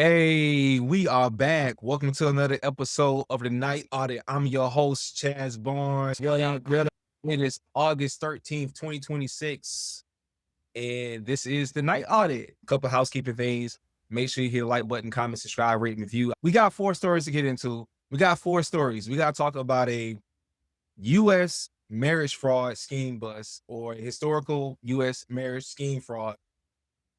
Hey, we are back. Welcome to another episode of the Night Audit. I'm your host, Chaze Barnes. It is August 13th, 2026, and this is the Night Audit. Couple housekeeping things. Make sure you hit the like button, comment, subscribe, rate, and review. We got four stories to get into. We got four stories. We got to talk about a U.S. marriage fraud scheme bust or a historical U.S. marriage scheme fraud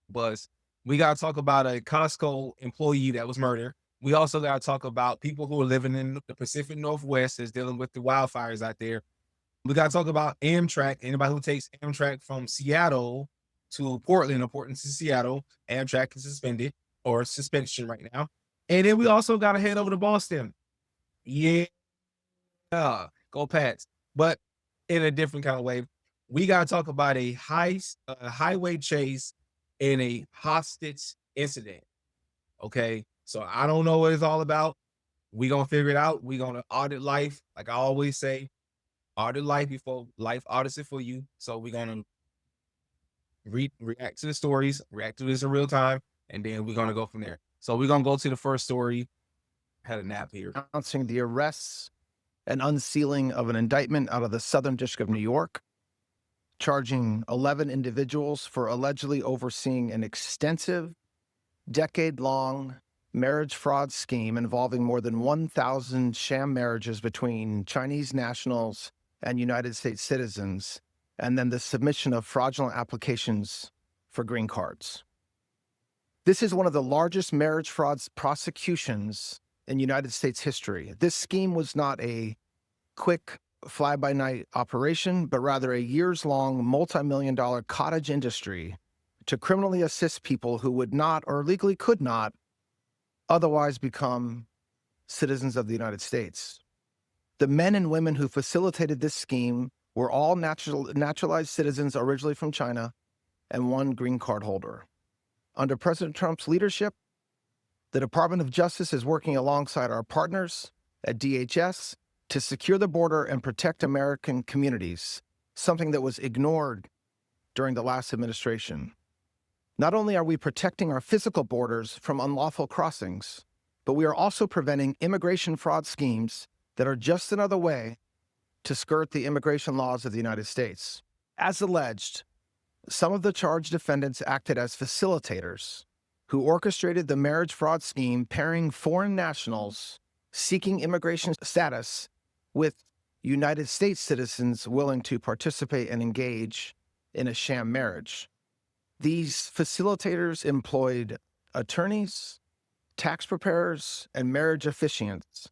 bust. We got to talk about a Costco employee that was murdered. We also got to talk about people who are living in the Pacific Northwest that's dealing with the wildfires out there. We got to talk about Amtrak. Anybody who takes Amtrak from Seattle to Portland or Portland to Seattle, Amtrak is suspended or suspension right now. And then we also got to head over to Boston. Yeah, go Pats. But in a different kind of way, we got to talk about a highway chase in a hostage incident. Okay. So I don't know what it's all about. We're going to figure it out. We're going to audit life. Like I always say, audit life before life audits it for you. So we're going to react to the stories, react to this in real time, and then we're going to go from there. So we're going to go to the first story. Had a nap here. Announcing the arrests and unsealing of an indictment out of the Southern District of New York, charging 11 individuals for allegedly overseeing an extensive, decade-long marriage fraud scheme involving more than 1,000 sham marriages between Chinese nationals and United States citizens, and then the submission of fraudulent applications for green cards. This is one of the largest marriage fraud prosecutions in United States history. This scheme was not a quick fly-by-night operation, but rather a years-long, multi-million-dollar cottage industry to criminally assist people who would not or legally could not otherwise become citizens of the United States. The men and women who facilitated this scheme were all naturalized citizens originally from China and one green card holder. Under President Trump's leadership, the Department of Justice is working alongside our partners at DHS to secure the border and protect American communities, something that was ignored during the last administration. Not only are we protecting our physical borders from unlawful crossings, but we are also preventing immigration fraud schemes that are just another way to skirt the immigration laws of the United States. As alleged, some of the charged defendants acted as facilitators who orchestrated the marriage fraud scheme, pairing foreign nationals seeking immigration status with United States citizens willing to participate and engage in a sham marriage. These facilitators employed attorneys, tax preparers, and marriage officiants.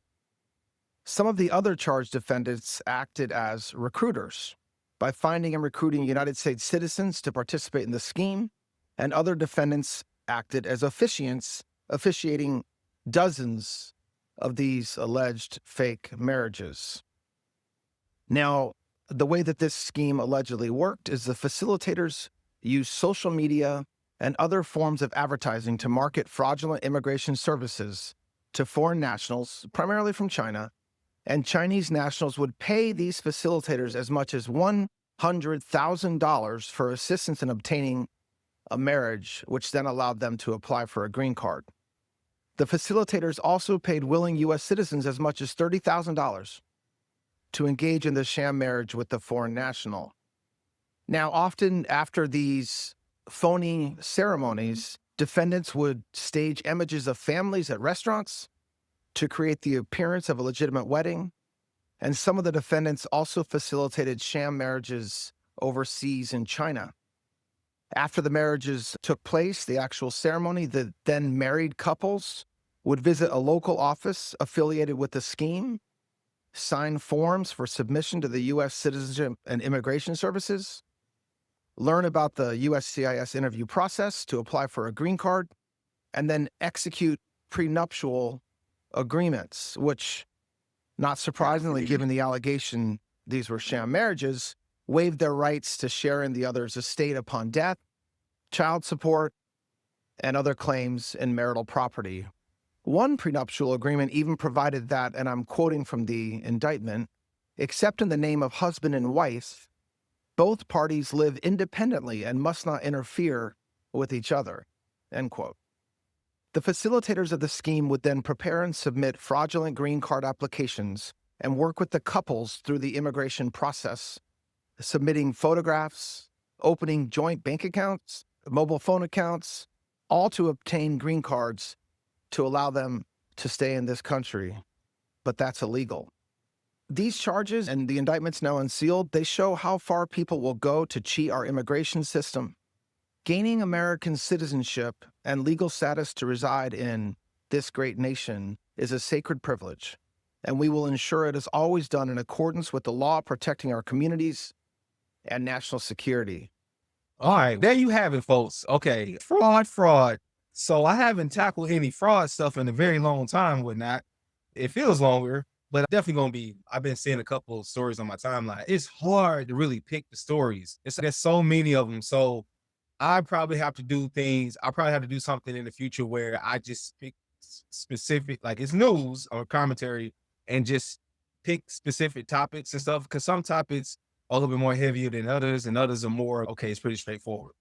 Some of the other charged defendants acted as recruiters by finding and recruiting United States citizens to participate in the scheme, and other defendants acted as officiants, officiating dozens of these alleged fake marriages. Now, the way that this scheme allegedly worked is the facilitators used social media and other forms of advertising to market fraudulent immigration services to foreign nationals, primarily from China, and Chinese nationals would pay these facilitators as much as $100,000 for assistance in obtaining a marriage, which then allowed them to apply for a green card. The facilitators also paid willing U.S. citizens as much as $30,000 to engage in the sham marriage with the foreign national. Now, often after these phony ceremonies, defendants would stage images of families at restaurants to create the appearance of a legitimate wedding, and some of the defendants also facilitated sham marriages overseas in China. After the marriages took place, the actual ceremony, the then married couples would visit a local office affiliated with the scheme, sign forms for submission to the U.S. Citizenship and Immigration Services, learn about the USCIS interview process to apply for a green card, and then execute prenuptial agreements, which, not surprisingly, given the allegation these were sham marriages, waived their rights to share in the other's estate upon death, child support, and other claims in marital property. One prenuptial agreement even provided that, and I'm quoting from the indictment, except in the name of husband and wife, both parties live independently and must not interfere with each other, end quote. The facilitators of the scheme would then prepare and submit fraudulent green card applications and work with the couples through the immigration process, submitting photographs, opening joint bank accounts, mobile phone accounts, all to obtain green cards to allow them to stay in this country. But that's illegal. These charges and the indictments now unsealed, they show how far people will go to cheat our immigration system. Gaining American citizenship and legal status to reside in this great nation is a sacred privilege, and we will ensure it is always done in accordance with the law protecting our communities and national security. All right, there you have it, folks. Okay, fraud. So I haven't tackled any fraud stuff in a very long time, whatnot. It feels longer, but definitely gonna be. I've been seeing a couple of stories on my timeline. It's hard to really pick the stories. There's so many of them. So I probably have to do things. I probably have to do something in the future where I just pick specific, like it's news or commentary, and just pick specific topics and stuff. Because some topics are a little bit more heavier than others, and others are more okay. It's pretty straightforward.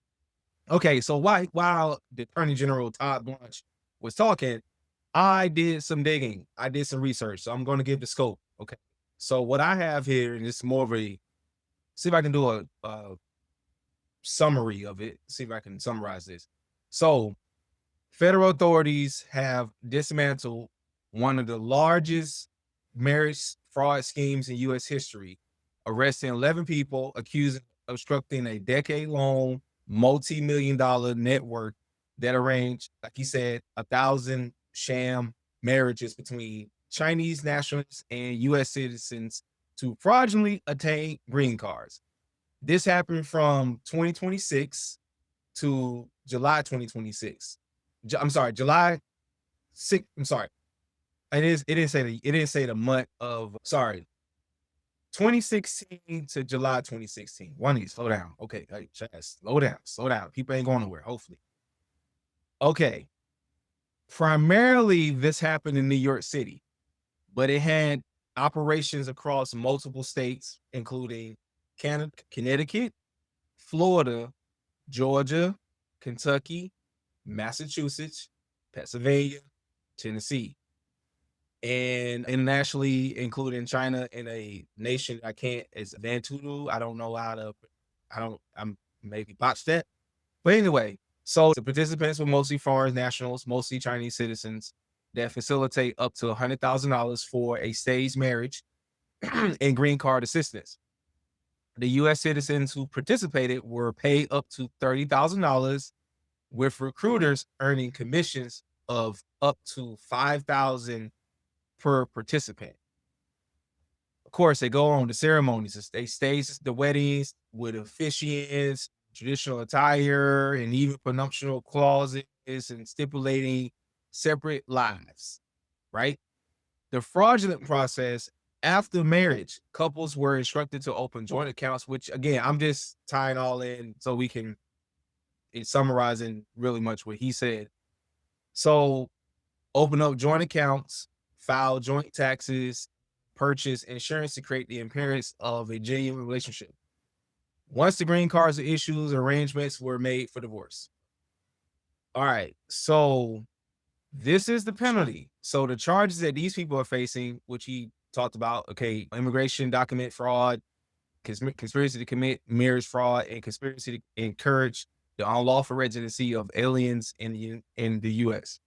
Okay, so while the Attorney General Todd Blanche was talking, I did some digging. I did some research. So I'm going to give the scope. Okay. So what I have here, and it's more of a see if I can do a summary of it. See if I can summarize this. So federal authorities have dismantled one of the largest marriage fraud schemes in U.S. history, arresting 11 people accused of obstructing a decade-long, multi-million-dollar network that arranged, like he said, 1,000 sham marriages between Chinese nationals and U.S. citizens to fraudulently attain green cards. This happened from 2026 to July 2026. I'm sorry, July 6th. I'm sorry. It didn't say the month of 2016 to July 2016. One needs slow down. Okay, hey, Chaz, slow down. People ain't going nowhere, hopefully. Okay. Primarily this happened in New York City, but it had operations across multiple states, including Canada, Connecticut, Florida, Georgia, Kentucky, Massachusetts, Pennsylvania, Tennessee, and internationally, including China and a nation I can't, it's Vanuatu. I don't know how to, I'm maybe botched that. But anyway, so the participants were mostly foreign nationals, mostly Chinese citizens that facilitate up to $100,000 for a staged marriage and green card assistance. The U.S. citizens who participated were paid up to $30,000, with recruiters earning commissions of up to $5,000 per participant. Of course, they go on the ceremonies. They stage the weddings with officiants, traditional attire, and even prenuptial clauses and stipulating separate lives, right? The fraudulent process after marriage, couples were instructed to open joint accounts, which again, I'm just tying all in so we can, it's summarizing really much what he said. So open up joint accounts, file joint taxes, purchase insurance to create the appearance of a genuine relationship. Once the green cards are issued, arrangements were made for divorce. All right, so this is the penalty. So the charges that these people are facing, which he talked about, okay, immigration document fraud, conspiracy to commit marriage fraud, and conspiracy to encourage the unlawful residency of aliens in the U.S.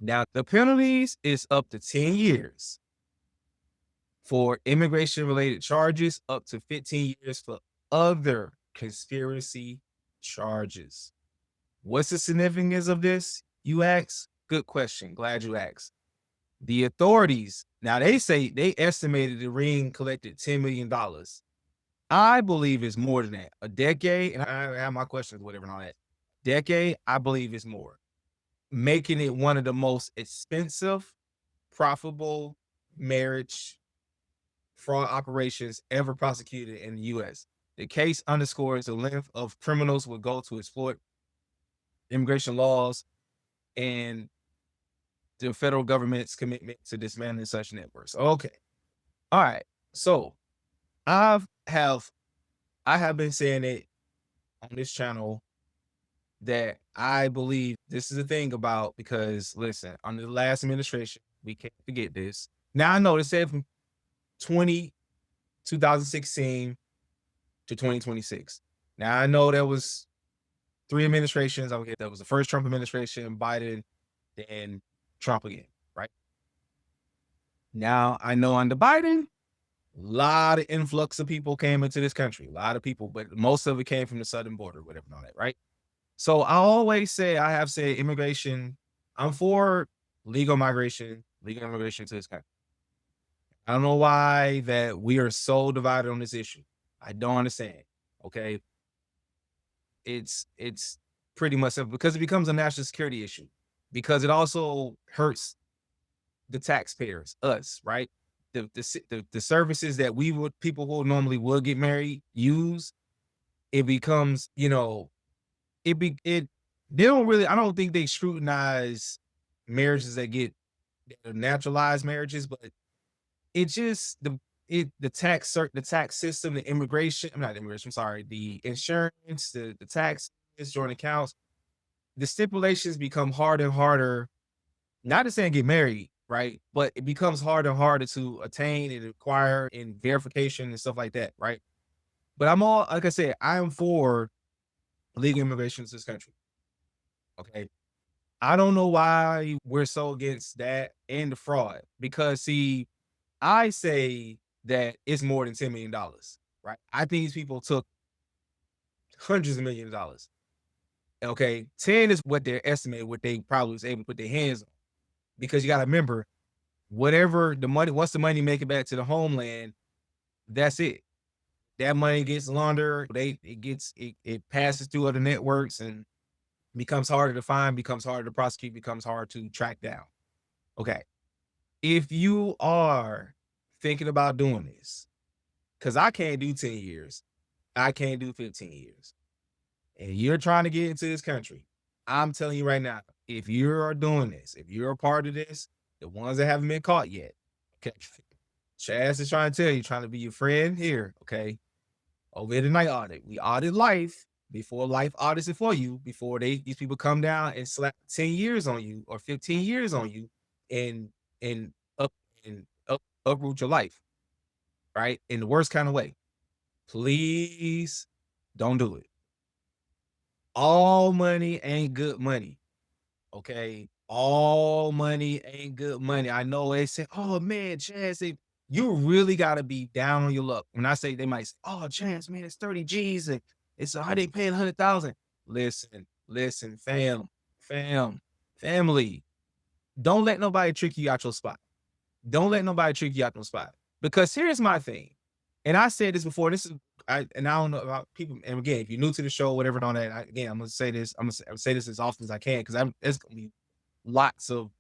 Now, the penalties is up to 10 years for immigration-related charges, up to 15 years for other conspiracy charges. What's the significance of this, you ask? Good question. Glad you asked. The authorities, now they say they estimated the ring collected $10 million. I believe it's more than that. A decade, and I have my questions, whatever, and all that. Decade, I believe it's more, making it one of the most expensive, profitable marriage fraud operations ever prosecuted in the U.S. The case underscores the length of criminals will go to exploit immigration laws and the federal government's commitment to dismantling such networks. Okay. All right. So I have been saying it on this channel that I believe this is the thing about because listen, under the last administration, we can't forget this. Now I know they said from 2016 to 2026. Now I know there was 3 administrations. Okay, that was the first Trump administration, Biden, then Trump again, right? Now I know under Biden, a lot of influx of people came into this country. A lot of people, but most of it came from the southern border, whatever and all that, right? So I have said immigration, I'm for legal immigration to this country. I don't know why that we are so divided on this issue. I don't understand. Okay. It's pretty much simple because it becomes a national security issue because it also hurts the taxpayers, us, right? The services that we would people who normally would get married use, it becomes, it they don't really, I don't think they scrutinize marriages that are naturalized marriages, but it just the tax system, the immigration, I'm not immigration, I'm sorry, the insurance, the tax, joint accounts, the stipulations become harder and harder. Not to say get married, right? But it becomes harder and harder to attain and acquire and verification and stuff like that, right? But I'm all like I said, I am for legal immigration to this country. Okay. I don't know why we're so against that and the fraud. Because see, I say that it's more than $10 million, right? I think these people took hundreds of millions of dollars. Okay. 10 is what they're estimated, what they probably was able to put their hands on. Because you got to remember, whatever the money, once the money make it back to the homeland, that's it. That money gets laundered. It passes through other networks and becomes harder to find, becomes harder to prosecute, becomes hard to track down. Okay. If you are thinking about doing this, because I can't do 10 years, I can't do 15 years, and you're trying to get into this country, I'm telling you right now, if you are doing this, if you're a part of this, the ones that haven't been caught yet, okay, Chaz is trying to tell you, trying to be your friend here, okay? Over at the Night Audit, we audit life before life audits it for you, before these people come down and slap 10 years on you or 15 years on you and and up and uproot your life, right? In the worst kind of way. Please don't do it. All money ain't good money. Okay. All money ain't good money. I know they say, oh man, Chance, you really gotta be down on your luck. When I say they might say, oh Chance, man, it's 30 G's and it's how they paying 100,000. Listen, family. Don't let nobody trick you out your spot. Don't let nobody trick you out your spot. Because here's my thing. And I said this before. I don't know about people. And again, if you're new to the show, whatever, and all that, I'm gonna say this. I'm gonna say this as often as I can because there's gonna be lots of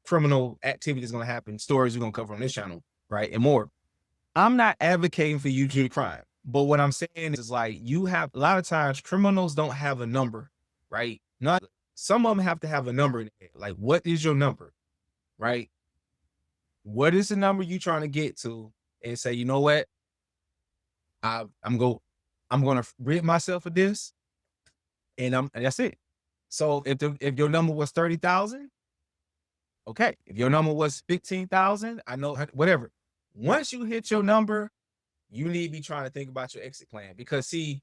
criminal activity that's gonna happen, stories we're gonna cover on this channel, right, and more. I'm not advocating for you to do crime, but what I'm saying is like you have a lot of times criminals don't have a number, right? Not some of them have to have a number in it. Like, what is your number, right? What is the number you trying to get to, and say, you know what, I'm gonna rid myself of this, and that's it. So if your number was 30,000, okay. If your number was 15,000, I know whatever. Once you hit your number, you need to be trying to think about your exit plan because see,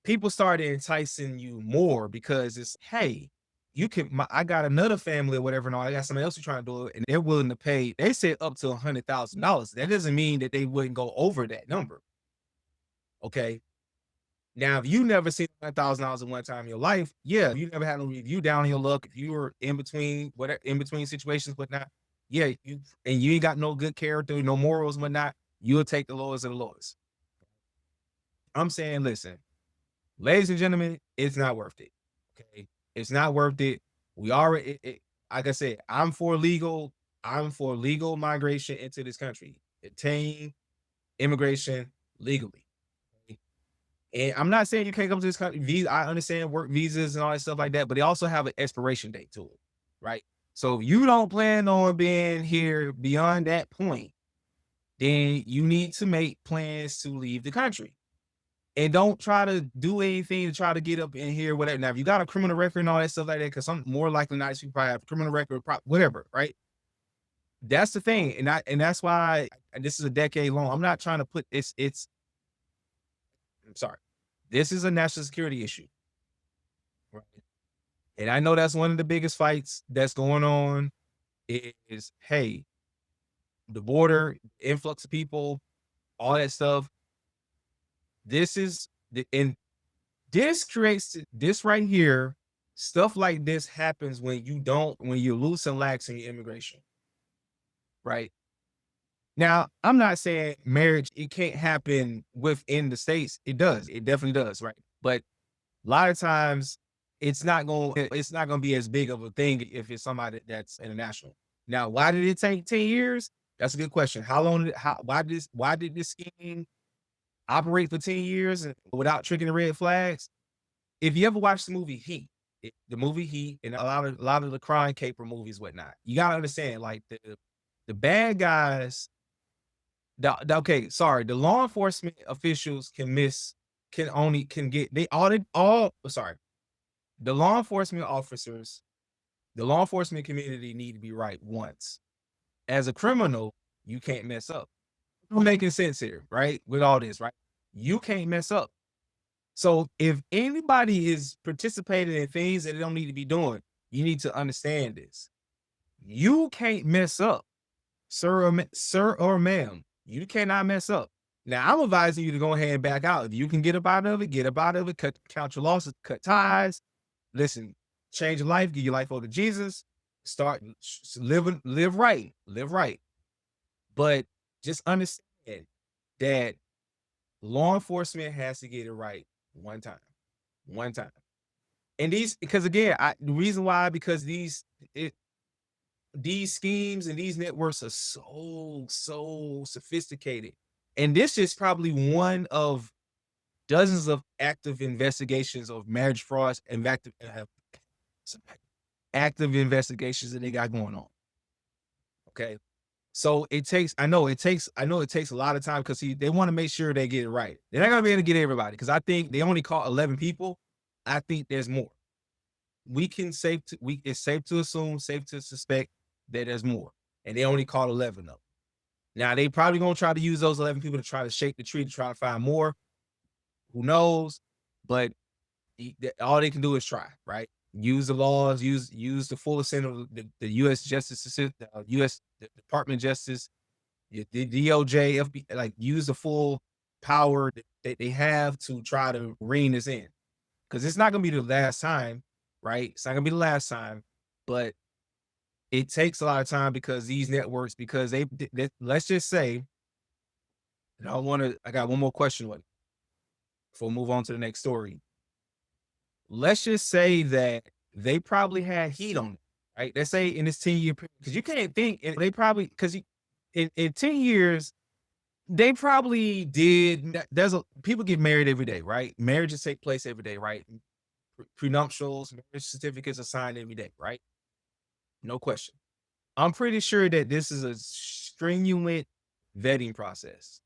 people started enticing you more because it's hey, I got another family or whatever, and all I got somebody else who's trying to do it, and they're willing to pay. They said up to $100,000. That doesn't mean that they wouldn't go over that number. Okay. Now, if you never seen $100,000 in one time in your life, yeah, you never had no review down on your luck. If you were in between in between situations, whatnot, yeah, you ain't got no good character, no morals, whatnot, you'll take the lowest of the lowest. I'm saying, listen, ladies and gentlemen, it's not worth it. Okay, it's not worth it. We already, like I said, I'm for legal migration into this country, obtain immigration legally. And I'm not saying you can't come to this country. Visa, I understand work visas and all that stuff like that, but they also have an expiration date to it, right? So if you don't plan on being here beyond that point, then you need to make plans to leave the country. And don't try to do anything to try to get up in here, whatever. Now, if you got a criminal record and all that stuff like that, because I'm more likely not to probably have a criminal record, whatever, right? That's the thing. And that's why and this is a decade long. I'm not trying to put I'm sorry. This is a national security issue. Right? And I know that's one of the biggest fights that's going on is, hey, the border, influx of people, all that stuff. This is and this creates this right here. Stuff like this happens when you're loose and lax in your immigration, right? Now, I'm not saying marriage, it can't happen within the states. It does. It definitely does, right? But a lot of times it's not gonna be as big of a thing if it's somebody that's international. Now, why did it take 10 years? That's a good question. How long did why did this scheme operate for 10 years and without triggering the red flags? If you ever watched the movie Heat, the movie Heat and a lot of the crime caper movies, whatnot, you gotta understand, like the bad guys, okay, sorry, the law enforcement officials can get they audit all sorry, the law enforcement officers, the law enforcement community need to be right once. As a criminal, you can't mess up. I'm making sense here, right? With all this, right? You can't mess up. So if anybody is participating in things that they don't need to be doing, you need to understand this. You can't mess up, sir or ma'am. You cannot mess up. Now I'm advising you to go ahead and back out. If you can get up out of it, get up out of it, count your losses, cut ties. Listen, change your life, give your life over to Jesus, start live right, live right. But just understand that law enforcement has to get it right one time. One time. And because again, the reason why, because these schemes and these networks are so sophisticated. And this is probably one of dozens of active investigations of marriage frauds and active investigations that they got going on. Okay. So I know it takes a lot of time because they want to make sure they get it right. They're not gonna be able to get everybody because I think they only caught 11 people. I think there's more. It's safe to assume, safe to suspect that there's more. And they only caught 11 of them. Now they probably gonna try to use those 11 people to try to shake the tree to try to find more. Who knows? But all they can do is try, right? Use the laws, use the full extent of the U.S. Justice System, U.S. Department of Justice, the DOJ, FBI, like use the full power that they have to try to rein this in. Because it's not gonna be the last time, right? It's not gonna be the last time, but it takes a lot of time because these networks, because let's just say, and I got one more question with before we move on to the next story. Let's just say that they probably had heat on it, right? Let's say in this 10-year period, because you can't think, and they probably, because in 10 years, they probably did. People get married every day, right? Marriages take place every day, right? Prenuptials, marriage certificates are signed every day, right? No question. I'm pretty sure that this is a stringent vetting process,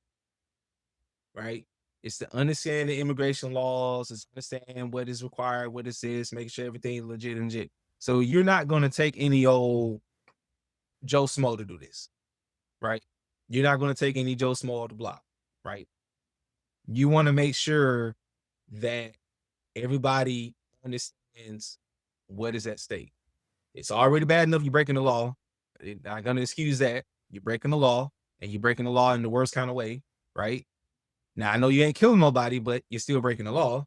right? It's to understand the immigration laws, it's to understand what is required, what it is, make sure everything legit and legit. So you're not going to take any old Joe Smo to do this, right? You're not going to take any Joe Smo to block, right? You want to make sure that everybody understands what is at stake. It's already bad enough you're breaking the law. I'm not going to excuse that. You're breaking the law, and you're breaking the law in the worst kind of way, right? Now, I know you ain't killing nobody, but you're still breaking the law,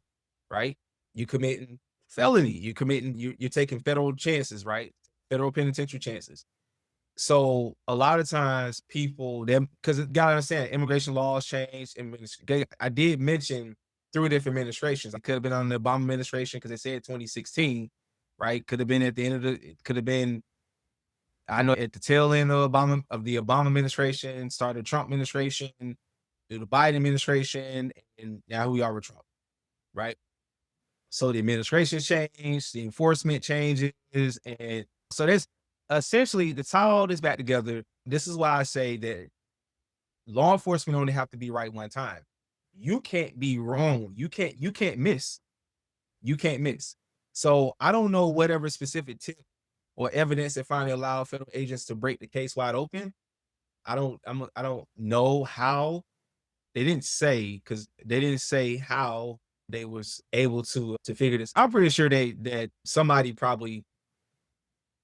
right? You committing felony. You're taking federal chances, right? Federal penitentiary chances. So a lot of times people, them, because you gotta understand, immigration laws change. I did mention 3 different administrations. I could have been on the Obama administration because they said 2016, right? Could have been at the end of it could have been, I know, at the tail end of the Obama administration, started Trump administration, the Biden administration, and now we are with Trump, right? So the administration changed, the enforcement changes, and so there's essentially, to tie all this back together. This is why I say that law enforcement only have to be right one time. you can't be wrong. You can't miss. You can't miss. So I don't know whatever specific tip or evidence that finally allowed federal agents to break the case wide open. I don't know how. They didn't say, because they didn't say how they was able to figure this. I'm pretty sure that somebody probably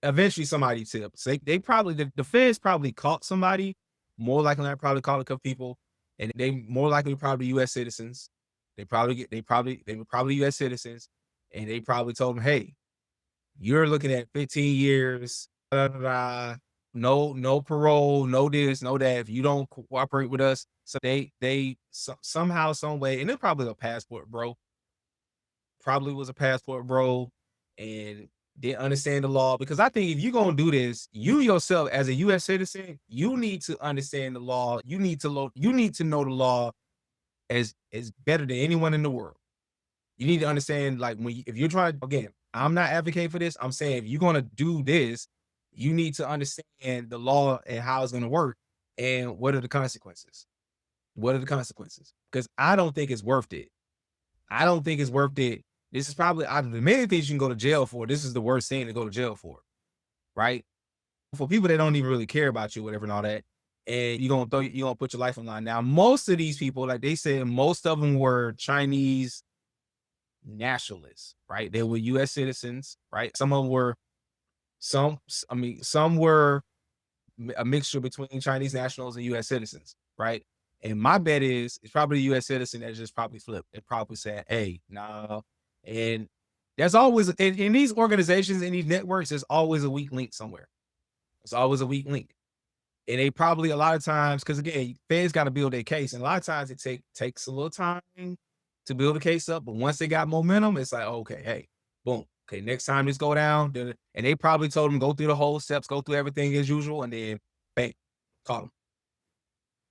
eventually somebody tipped. So they probably the feds probably caught somebody. More likely, I probably caught a couple people, and they more likely probably U.S. citizens. They were probably U.S. citizens, and they probably told them, "Hey, you're looking at 15 years, no parole, no this, no that. If you don't cooperate with us." So somehow, some way, and it's probably a passport, bro. Probably was a passport, bro, and didn't understand the law. Because I think if you're gonna do this, you yourself as a U.S. citizen, you need to understand the law. You need to know the law as better than anyone in the world. You need to understand, like, if you're trying, again, I'm not advocating for this. I'm saying if you're gonna do this, you need to understand the law and how it's gonna work and what are the consequences. What are the consequences? Because I don't think it's worth it. I don't think it's worth it. This is probably out of the many things you can go to jail for. This is the worst thing to go to jail for, right? For people that don't even really care about you, whatever, and all that, and you gonna put your life on line. Now, most of these people, like they said, most of them were Chinese nationalists, right? They were U.S. citizens, right? Some of them were some were a mixture between Chinese nationals and U.S. citizens, right? And my bet is it's probably a U.S. citizen that just probably flipped. It probably said, "Hey, no." And there's always in these organizations, in these networks, there's always a weak link somewhere. There's always a weak link. And they probably a lot of times, because again, feds got to build their case, and a lot of times it takes a little time to build a case up. But once they got momentum, it's like, okay, hey, boom, okay, next time this go down, and they probably told them go through the whole steps, go through everything as usual, and then bang, caught them.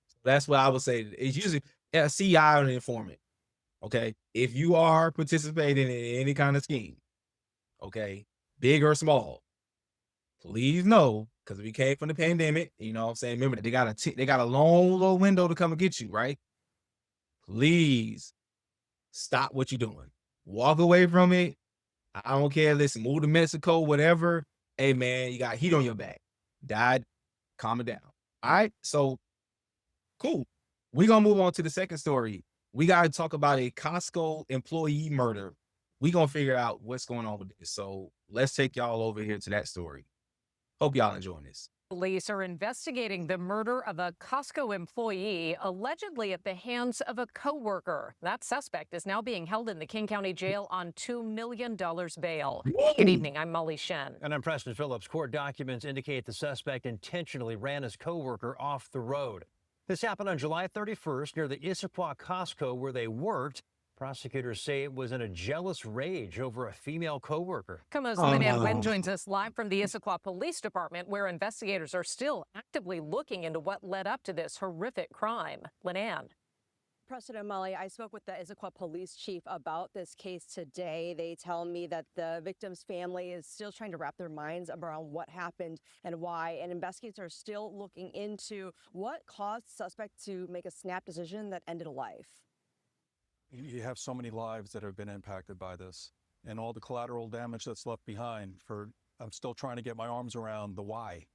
So that's what I would say. It's usually a CI or an informant. Okay, if you are participating in any kind of scheme, okay, big or small, please know, because we came from the pandemic, you know what I'm saying? Remember, they got a long little window to come and get you, right? Please stop what you're doing. Walk away from it. I don't care. Listen, move to Mexico, whatever. Hey, man, you got heat on your back. Died. Calm it down. All right. So cool. We're gonna move on to the second story. We gotta talk about a Costco employee murder. We're gonna figure out what's going on with this. So let's take y'all over here to that story. Hope y'all enjoying this. Police are investigating the murder of a Costco employee, allegedly at the hands of a coworker. That suspect is now being held in the King County Jail on $2 million bail. Good evening. I'm Molly Shen. And I'm Preston Phillips. Court documents indicate the suspect intentionally ran his coworker off the road. This happened on July 31st near the Issaquah Costco where they worked. Prosecutors say it was in a jealous rage over a female coworker. KOMO's Linan Wen joins us live from the Issaquah Police Department, where investigators are still actively looking into what led up to this horrific crime. Linan. Preston and Molly, I spoke with the Issaquah police chief about this case today. They tell me that the victim's family is still trying to wrap their minds around what happened and why, and investigators are still looking into what caused the suspect to make a snap decision that ended a life. You have so many lives that have been impacted by this and all the collateral damage that's left behind. I'm still trying to get my arms around the why.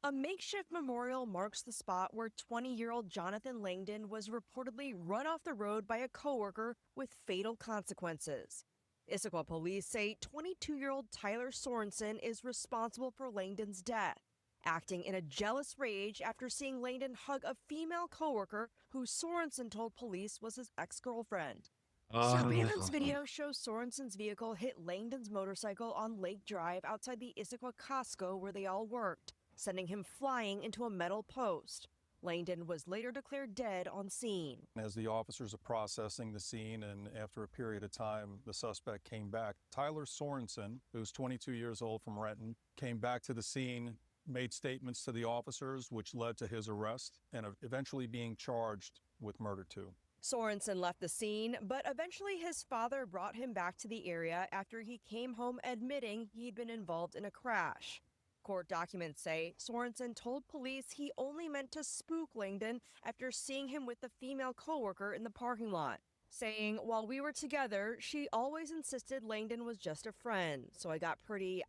A makeshift memorial marks the spot where 20-year-old Jonathan Langdon was reportedly run off the road by a coworker with fatal consequences. Issaquah police say 22-year-old Tyler Sorensen is responsible for Langdon's death, acting in a jealous rage after seeing Langdon hug a female coworker who Sorensen told police was his ex-girlfriend. Surveillance video shows Sorensen's vehicle hit Langdon's motorcycle on Lake Drive outside the Issaquah Costco where they all worked, sending him flying into a metal post. Langdon was later declared dead on scene. As the officers are processing the scene and after a period of time, the suspect came back. Tyler Sorensen, who's 22 years old from Renton, came back to the scene, made statements to the officers, which led to his arrest and eventually being charged with murder too. Sorensen left the scene, but eventually his father brought him back to the area after he came home admitting he'd been involved in a crash. Court documents say Sorensen told police he only meant to spook Langdon after seeing him with the female coworker in the parking lot, saying, "While we were together, she always insisted Langdon was just a friend, so I got pretty,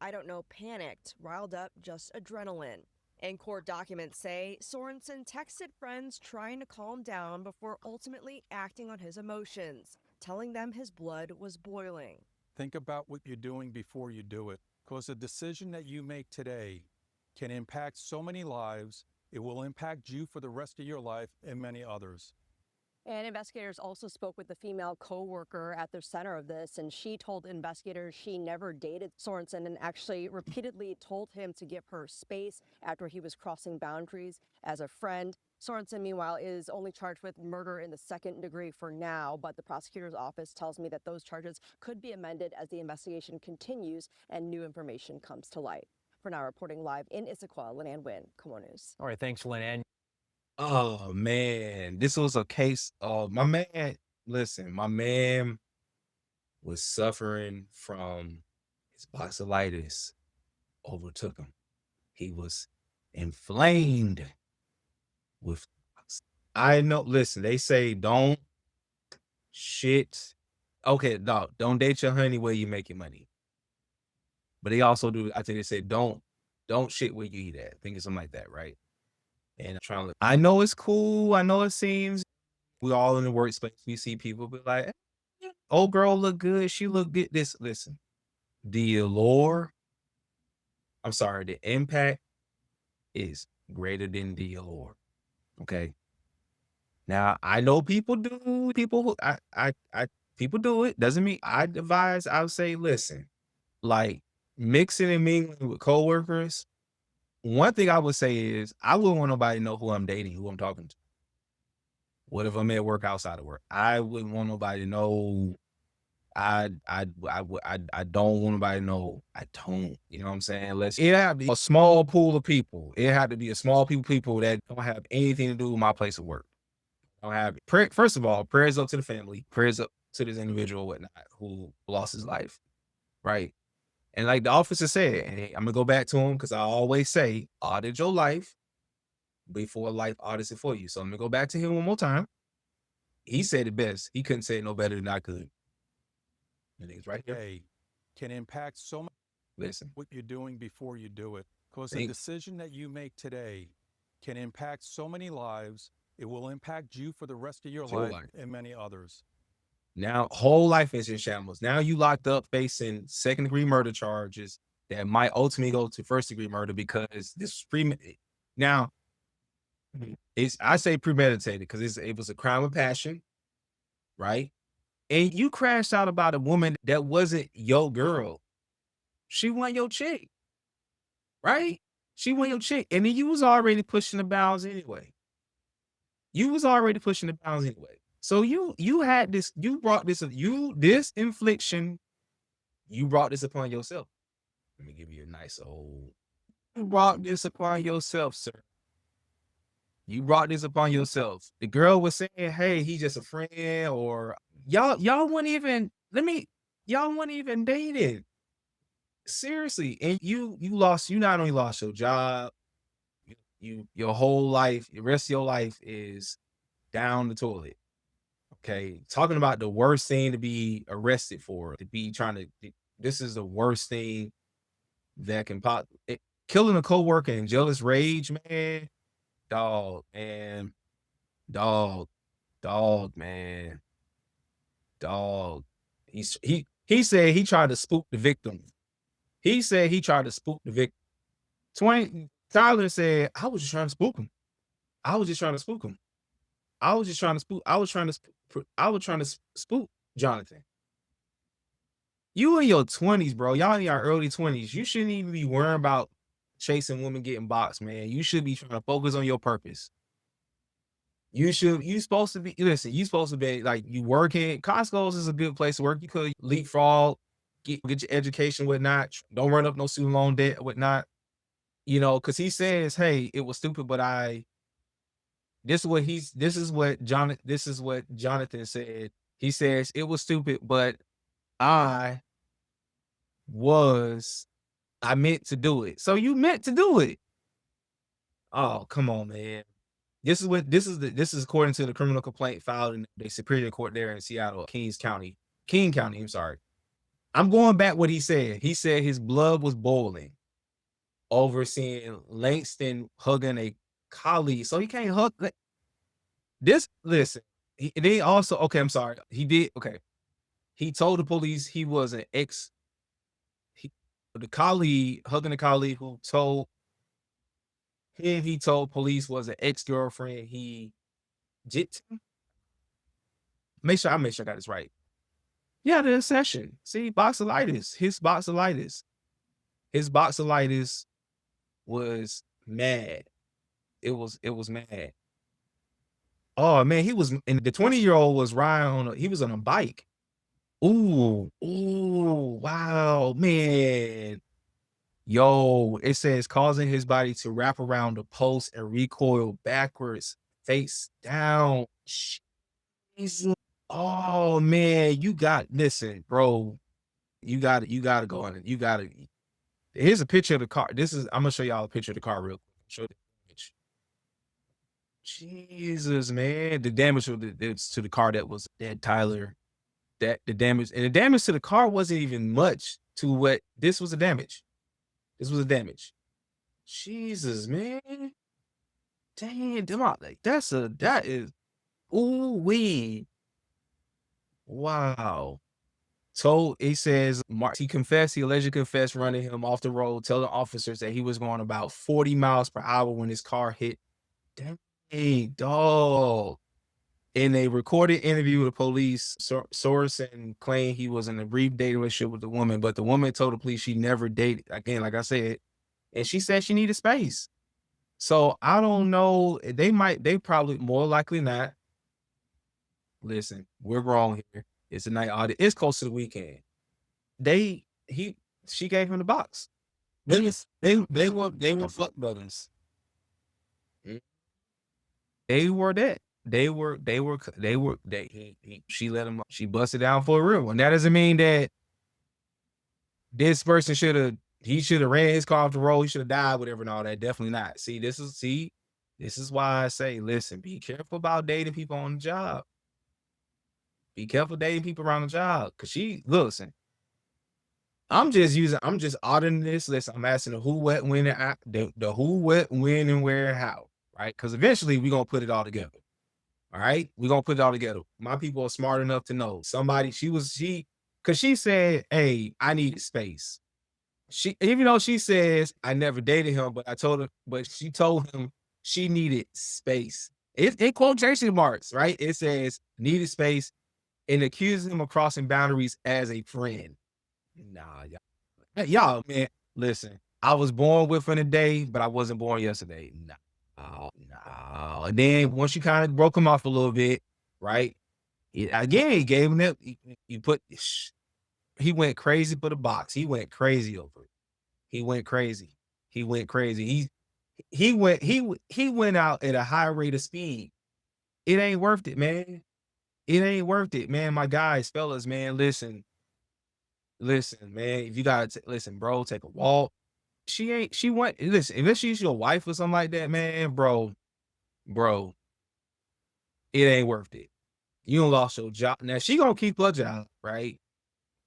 panicked, riled up, just adrenaline." And court documents say Sorensen texted friends trying to calm down before ultimately acting on his emotions, telling them his blood was boiling. Think about what you're doing before you do it, because the decision that you make today can impact so many lives. It will impact you for the rest of your life and many others. And investigators also spoke with the female co-worker at the center of this, and she told investigators she never dated Sorensen and actually repeatedly told him to give her space after he was crossing boundaries as a friend. Sorensen, meanwhile, is only charged with murder in the second degree for now, but the prosecutor's office tells me that those charges could be amended as the investigation continues and new information comes to light. For now, reporting live in Issaquah, Lynn Wynn, KOMO News. All right, thanks, Lynn. Oh man, this was a case of my man. Listen, my man was suffering from his boxylitis overtook him. He was inflamed with. I know. Listen, they say don't shit. Okay, no, don't date your honey where you make your money. But they also do. I think they say don't shit where you eat at. I think it's something like that, right? And I'm trying to. I know it's cool. I know it seems we all in the workspace. We see people be like, "Old girl look good. She look good." Listen, the allure. I'm sorry. The impact is greater than the allure. Okay. Now I know people do. People do it. Doesn't mean I advise. I would say, listen, like mixing and mingling with coworkers. One thing I would say is I wouldn't want nobody to know who I'm dating, who I'm talking to. What if I'm at work outside of work? I wouldn't want nobody to know. I don't want nobody to know. I don't. You know what I'm saying? It have to be a small pool of people. It had to be a small people that don't have anything to do with my place of work. Don't have it. First of all, prayers up to the family. Prayers up to this individual, whatnot, who lost his life. Right. And like the officer said, and I'm gonna go back to him because I always say, audit your life before life audits it for you. So I'm gonna go back to him one more time. He said it best. He couldn't say it no better than I could. And it's right here. Hey, can impact so much. Listen, What you're doing before you do it, because the decision that you make today can impact so many lives. It will impact you for the rest of your life and many others. now whole life is in shambles. Now you locked up facing second-degree murder charges that might ultimately go to first-degree murder because this now I say premeditated because it was a crime of passion, right? And you crashed out about a woman that wasn't your girl. She wasn't your chick, right? She wasn't your chick. And then you was already pushing the bounds anyway. So you had this, you brought this infliction, you brought this upon yourself. Let me give you a nice old. You brought this upon yourself, sir. You brought this upon yourself. The girl was saying, "Hey, he's just a friend," or y'all weren't even. Y'all weren't even dating. Seriously, and you lost. You not only lost your job, your whole life, the rest of your life is down the toilet. Okay, talking about the worst thing to be arrested for, to be trying to. This is the worst thing that can pop. Killing a coworker in jealous rage, man. Dog, man. Dog, man. Dog. He said he tried to spook the victim. He said he tried to spook the victim. Tyler said, I was just trying to spook him. I was trying to spook Jonathan. You in your 20s, bro. Y'all in your early 20s. You shouldn't even be worrying about chasing women getting boxed, man. You should be trying to focus on your purpose. You supposed to be, listen, you supposed to be like, you working. Costco's is a good place to work. You could leapfrog, get your education, whatnot. Don't run up no student loan debt, whatnot. You know, because he says, hey, it was stupid, but this is what Jonathan said. He says, it was stupid, but I was I meant to do it. So you meant to do it. Oh, come on, man. This is according to the criminal complaint filed in the Superior Court there in Seattle, King County, I'm sorry. I'm going back what he said. He said his blood was boiling over seeing Langston hugging a colleague. So he can't hug this. Listen, they also, okay, I'm sorry. He did, okay. He told the police he was an the colleague, hugging the colleague who told him he told police was an ex-girlfriend. He jit. Make sure I got this right. Yeah, the session. See, boxolitis. His boxolitis. His boxolitis was mad. It was mad. Oh man, he was, and the 20-year-old was riding on he was on a bike. Ooh, wow, man. Yo, it says causing his body to wrap around the post and recoil backwards, face down. Jesus. Oh man, listen, bro. You gotta go on it. Here's a picture of the car. I'm gonna show y'all a picture of the car real quick. Show the image. Jesus, man. The damage to the car that was dead, Tyler. The damage to the car wasn't even much to what this was a damage. This was a damage. Jesus, man. Dang, that is, ooh wee. Wow. So it says he allegedly confessed running him off the road, telling officers that he was going about 40 miles per hour when his car hit. Dang, dog. In a recorded interview with the police, Sorensen claimed he was in a brief dating relationship with the woman, but the woman told the police she never dated. Again, like I said, and she said she needed space. So I don't know. They probably, more likely not. Listen, we're wrong here. It's a night audit. It's close to the weekend. She gave him the box. They were fuck brothers. They were that. She let him, she busted down for a real one. That doesn't mean that this person he should have ran his car off the road. He should have died, whatever, and all that. Definitely not. This is why I say, listen, be careful about dating people on the job. Be careful dating people around the job. Cause listen, I'm just auditing this. Listen, I'm asking the who, what, when, and the who, what, when, and where, and how, right? Because eventually we're gonna put it all together. All right, we're gonna put it all together. My people are smart enough to know somebody. Because she said, "Hey, I needed space." Even though she says I never dated him, but she told him she needed space. It's in quotation marks, right? It says needed space, and accused him of crossing boundaries as a friend. Nah, y'all, man, listen. I was born within a day, but I wasn't born yesterday. Nah. No. And then once you kind of broke him off a little bit, right? He gave him that. He went crazy for the box. He went crazy over it. He went crazy. He went out at a high rate of speed. It ain't worth it, man. It ain't worth it, man. My guys, fellas, man, listen, man. If you gotta listen, bro, take a walk. Listen, unless she's your wife or something like that, man, bro, it ain't worth it. You done lost your job. Now she gonna keep her job, right?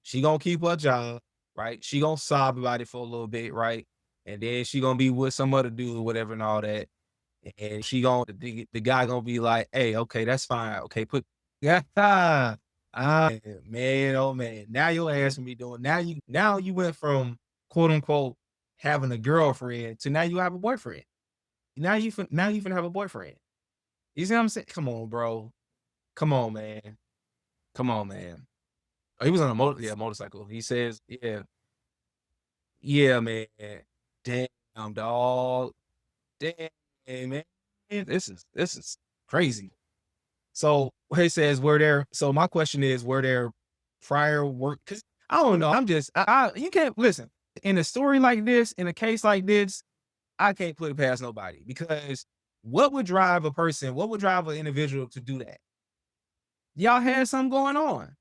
She gonna keep her job, right? She gonna sob about it for a little bit, right? And then she gonna be with some other dude or whatever and all that. And the guy gonna be like, hey, okay, that's fine. Okay, man, oh man. Now your ass gonna be doing, now you went from quote unquote having a girlfriend to now you have a boyfriend. Now you finna have a boyfriend. You see what I'm saying? Come on, bro. Come on, man. Oh, he was on a motorcycle. He says, yeah, man. Damn, dog. Damn, man. This is crazy. So he says, so my question is, were there prior work? Because I don't know. You can't listen. In a story like this, in a case like this, I can't put it past nobody, because what would drive an individual to do that? Y'all had something going on.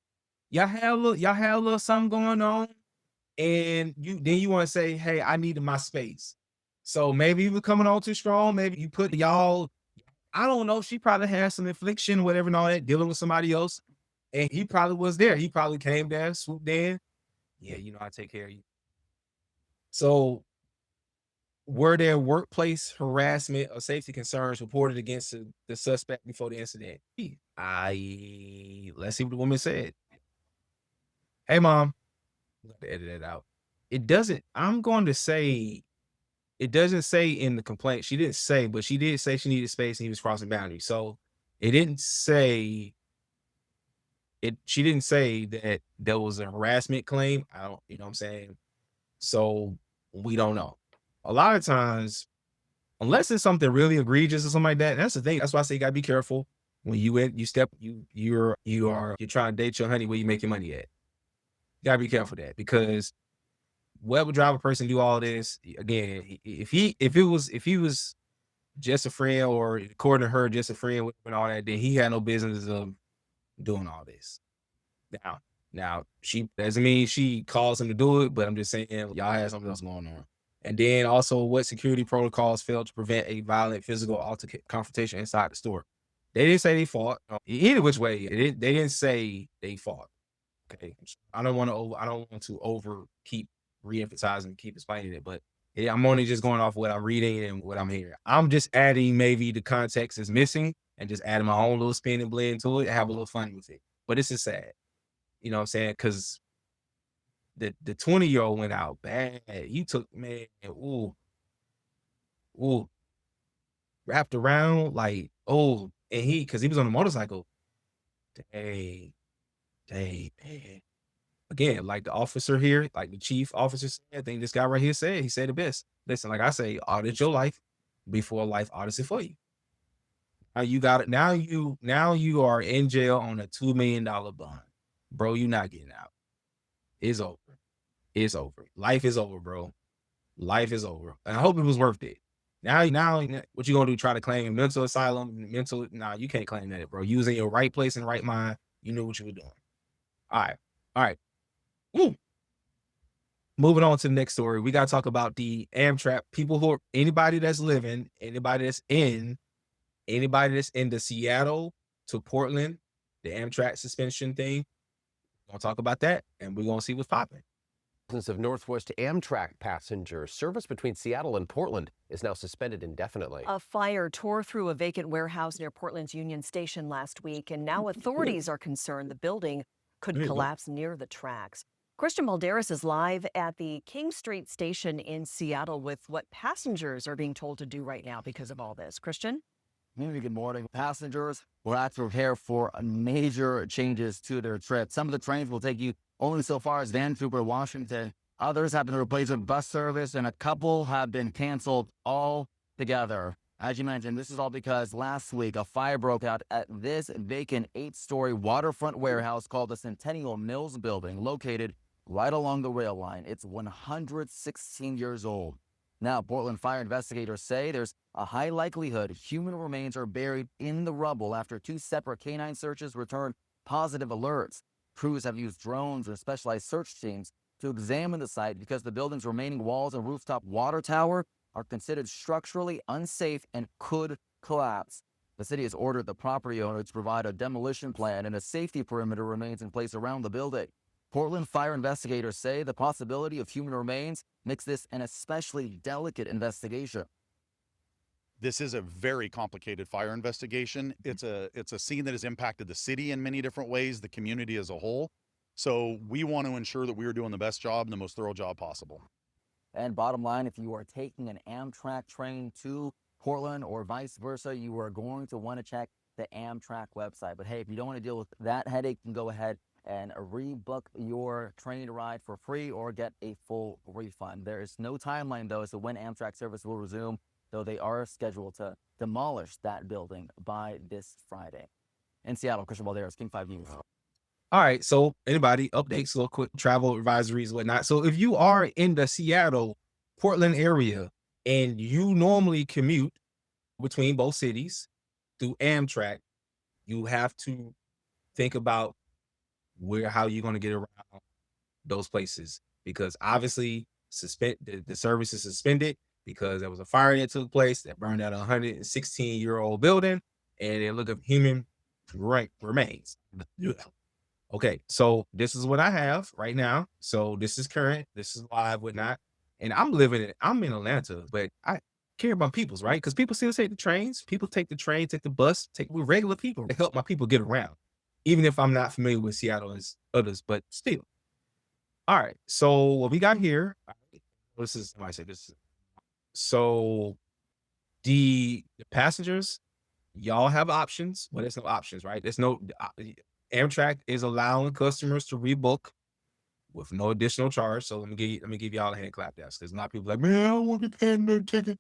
Y'all had a little something going on, and you want to say, hey, I needed my space. So maybe you were coming on too strong. Maybe you put y'all, I don't know. She probably had some affliction, whatever, and all that, dealing with somebody else. And he probably was there. He probably came there, swooped in. Yeah, I take care of you. So were there workplace harassment or safety concerns reported against the suspect before the incident? Let's see what the woman said. Hey, mom. I'm going to edit that out. I'm going to say, it doesn't say in the complaint. She didn't say, but she did say she needed space and he was crossing boundaries. So it didn't say she didn't say that there was a harassment claim. I don't, you know what I'm saying? So we don't know. A lot of times, unless it's something really egregious or something like that, that's the thing. That's why I say you gotta be careful when you're trying to date your honey where you make your money at. You gotta be careful of that, because what would drive a person to do all this? Again, if he was just a friend, or according to her, just a friend and all that, then he had no business of doing all this. Now she doesn't mean she calls him to do it, but I'm just saying y'all had something else going on. And then also, what security protocols failed to prevent a violent physical confrontation inside the store? They didn't say they fought. Either which way, they didn't say they fought. Okay, I don't want to over keep reemphasizing, keep explaining it, but yeah, I'm only just going off what I'm reading and what I'm hearing. I'm just adding, maybe the context is missing, and just adding my own little spin and blend to it and have a little fun with it. But this is sad. You know what I'm saying? Because the 20-year-old went out bad. He took, man, wrapped around like, and because he was on a motorcycle. Dang, man. Again, like the officer here, like the chief officer said, I think this guy right here said, he said the best. Listen, like I say, audit your life before life audits it for you. Now you got it. Now you are in jail on a $2 million bond. Bro, you're not getting out. It's over. It's over. Life is over, bro. Life is over. And I hope it was worth it. Now, what you gonna do? Try to claim mental asylum, nah, you can't claim that, bro. You was in your right place and right mind. You knew what you were doing. All right. Woo. Moving on to the next story. We got to talk about the Amtrak people anybody that's in the Seattle to Portland, the Amtrak suspension thing. We're gonna talk about that, and we're gonna see what's popping. Of Northwest Amtrak passengers. Service between Seattle and Portland is now suspended indefinitely. A fire tore through a vacant warehouse near Portland's Union Station last week, and now authorities are concerned the building could collapse near the tracks. Christian Balderas is live at the King Street station in Seattle with what passengers are being told to do right now because of all this. Christian? Good morning. Passengers will have to prepare for major changes to their trip. Some of the trains will take you only so far as Vancouver, Washington. Others have been replaced with bus service, and a couple have been canceled altogether. As you mentioned, this is all because last week a fire broke out at this vacant 8-story waterfront warehouse called the Centennial Mills Building, located right along the rail line. It's 116 years old. Now, Portland fire investigators say there's a high likelihood human remains are buried in the rubble after 2 separate canine searches returned positive alerts. Crews have used drones and specialized search teams to examine the site because the building's remaining walls and rooftop water tower are considered structurally unsafe and could collapse. The city has ordered the property owner to provide a demolition plan, and a safety perimeter remains in place around the building. Portland fire investigators say the possibility of human remains makes this an especially delicate investigation. This is a very complicated fire investigation. It's a scene that has impacted the city in many different ways, the community as a whole. So we want to ensure that we are doing the best job and the most thorough job possible. And bottom line, if you are taking an Amtrak train to Portland or vice versa, you are going to want to check the Amtrak website. But hey, if you don't want to deal with that headache, you can go ahead and rebook your train ride for free or get a full refund. There is no timeline, though, as to when Amtrak service will resume, though they are scheduled to demolish that building by this Friday. In Seattle, Christian Balderas, King 5 News. All right, so anybody, updates, little quick travel advisories, whatnot. So if you are in the Seattle, Portland area, and you normally commute between both cities through Amtrak, you have to think about how you're going to get around those places. because obviously the service is suspended because there was a fire that took place that burned out a 116-year-old building, and they look of human remains. Okay, so this is what I have right now. So this is current, this is live, whatnot. And I'm in Atlanta, but I care about people's, right? Because people still take the trains, people take the train, take the bus, we're regular people to help my people get around, even if I'm not familiar with Seattle as others, but still. All right, so what we got here, this is, I say this. So the passengers, y'all have options, but there's no options, right? There's no, Amtrak is allowing customers to rebook with no additional charge. So let me give y'all a hand clap. That's because a lot of people like, man, I don't want to pay no ticket.